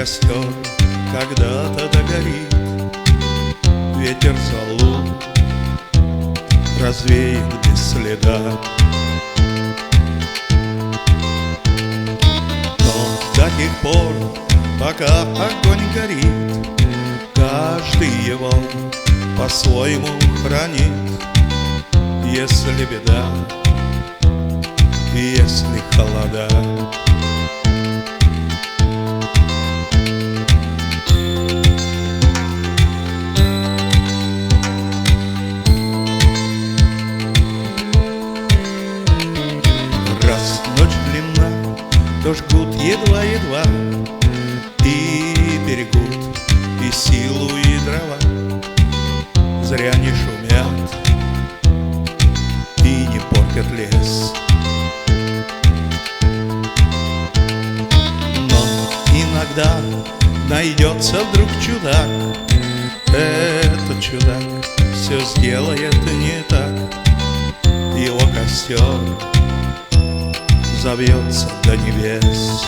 костер когда-то догорит, ветер залу развеет без следа. Но до тех пор, пока огонь горит, каждый его по-своему хранит. Если беда, если холода, раз ночь длинна, то жгут едва-едва, и берегут и силу, и дрова. Зря не шумят и не портят лес. Но иногда найдется вдруг чудак. Этот чудак все сделает не так. Его костер завьется до небес.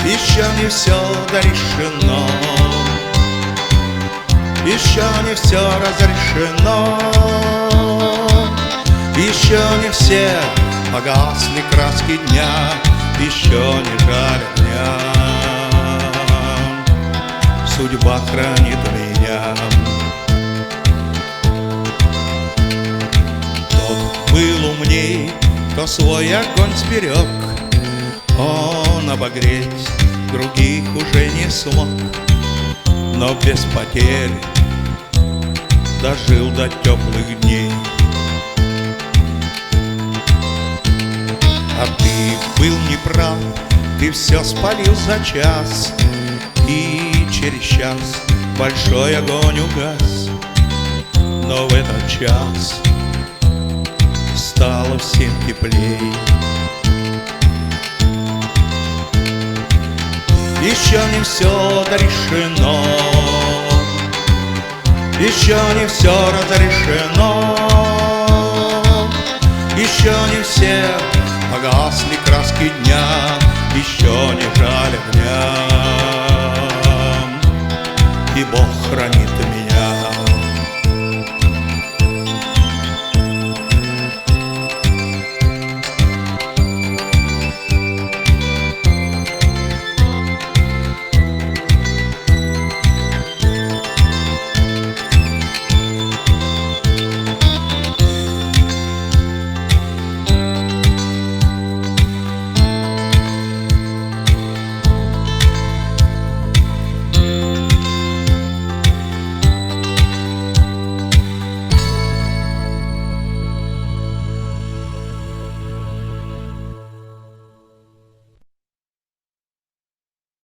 Еще не все дорешено, еще не все разрешено, еще не все погасли краски дня, еще не жаль огня. Судьба хранит меня. Тот был умней, кто свой огонь сберег, он обогреть других уже не смог, но без потерь дожил до теплых дней. А ты был неправ, ты все спалил за час, и через час большой огонь угас. Но в этот час стало всем теплей. Еще не все дорешено, еще не все разрешено, еще не все погасли краски дня, еще не жаль огня. И Бог хранит меня.